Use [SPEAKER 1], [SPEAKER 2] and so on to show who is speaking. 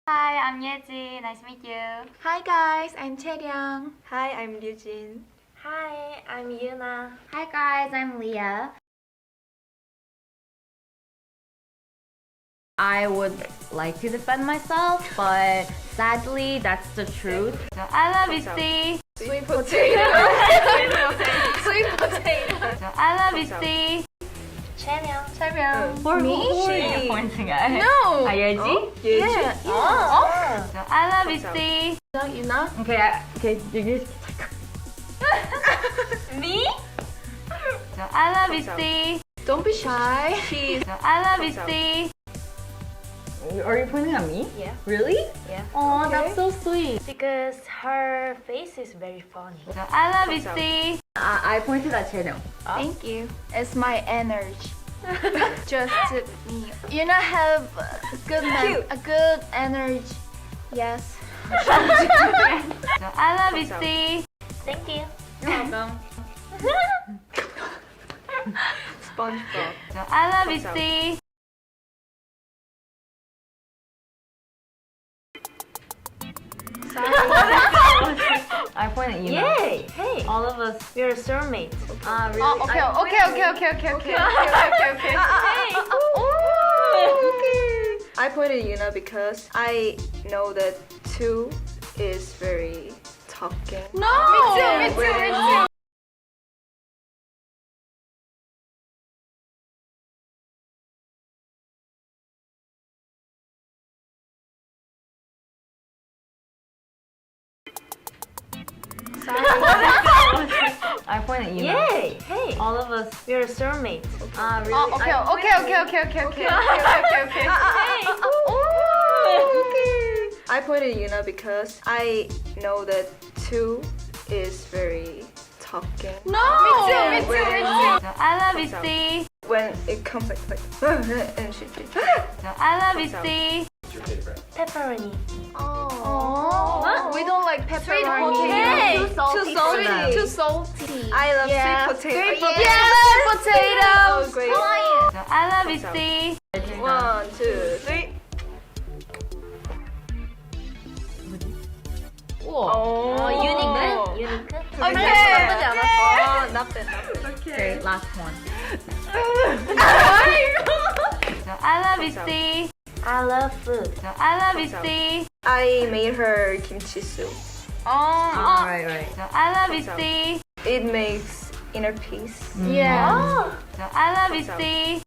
[SPEAKER 1] Hi, I'm Yeji. Nice to meet you.
[SPEAKER 2] Hi guys, I'm Chaeryung.
[SPEAKER 3] Hi, I'm Ryujin.
[SPEAKER 4] Hi, I'm Yuna.
[SPEAKER 1] Hi guys, I'm Leah. I would like to defend myself, but sadly, that's the truth. So I love itzy.
[SPEAKER 3] Sweet potato.
[SPEAKER 2] Sweet potato.
[SPEAKER 1] So I love itzy.
[SPEAKER 4] Chaeryung.
[SPEAKER 1] For
[SPEAKER 2] Me?
[SPEAKER 1] who are you pointing at?
[SPEAKER 2] No.
[SPEAKER 1] Yeji?
[SPEAKER 2] Yeah.
[SPEAKER 1] So I love itzy.
[SPEAKER 2] Yuna.
[SPEAKER 1] Okay, you
[SPEAKER 4] Me?
[SPEAKER 1] So I love itzy.
[SPEAKER 2] Don't be shy.
[SPEAKER 1] So I love itzy. Are you pointing at me?
[SPEAKER 4] Yeah.
[SPEAKER 1] Really?
[SPEAKER 4] Yeah.
[SPEAKER 1] Oh, that's so sweet.
[SPEAKER 4] Because her face is very funny.
[SPEAKER 1] So I love itzy. I pointed at Chaeryung.
[SPEAKER 2] Thank you. It's my energy. Just me. Yuna have a good energy. Yes.
[SPEAKER 1] So I love itzy.
[SPEAKER 4] Thank you.
[SPEAKER 1] Welcome.
[SPEAKER 3] SpongeBob.
[SPEAKER 1] So I love itzy. I point at you.
[SPEAKER 4] Yay! Hey!
[SPEAKER 1] All of us.
[SPEAKER 4] We're soulmates. Really?
[SPEAKER 2] Oh, okay.
[SPEAKER 3] I pointed Yuna because I know that two is very talking.
[SPEAKER 2] No. Me too.
[SPEAKER 1] I point at you.
[SPEAKER 4] Yay! Hey!
[SPEAKER 1] All of us.
[SPEAKER 4] We're soulmates. Really?
[SPEAKER 2] Oh, okay.
[SPEAKER 3] I pointed Yuna because I know that two is very talking.
[SPEAKER 2] No. Me too.
[SPEAKER 1] So I love itzy.
[SPEAKER 3] When it comes like and she
[SPEAKER 1] So I love itzy.
[SPEAKER 4] Pepperoni.
[SPEAKER 2] Oh. We don't like pepperoni.
[SPEAKER 4] Hey!
[SPEAKER 3] Too salty.
[SPEAKER 2] Too salty.
[SPEAKER 3] I love sweet potato.
[SPEAKER 2] Yeah,
[SPEAKER 3] Oh,
[SPEAKER 2] potatoes.
[SPEAKER 3] great.
[SPEAKER 1] So I love itzy.
[SPEAKER 3] 1, 2, 3.
[SPEAKER 1] Oh.
[SPEAKER 4] 유니크? 유니크?
[SPEAKER 2] Okay.
[SPEAKER 3] Oh, not bad.
[SPEAKER 1] Okay, last one. So I love itzy.
[SPEAKER 4] I love food.
[SPEAKER 1] So I love itzy.
[SPEAKER 3] I made her kimchi soup.
[SPEAKER 1] Right. So I love itzy.
[SPEAKER 3] It makes inner peace.
[SPEAKER 2] Yeah.
[SPEAKER 1] So I love itzy.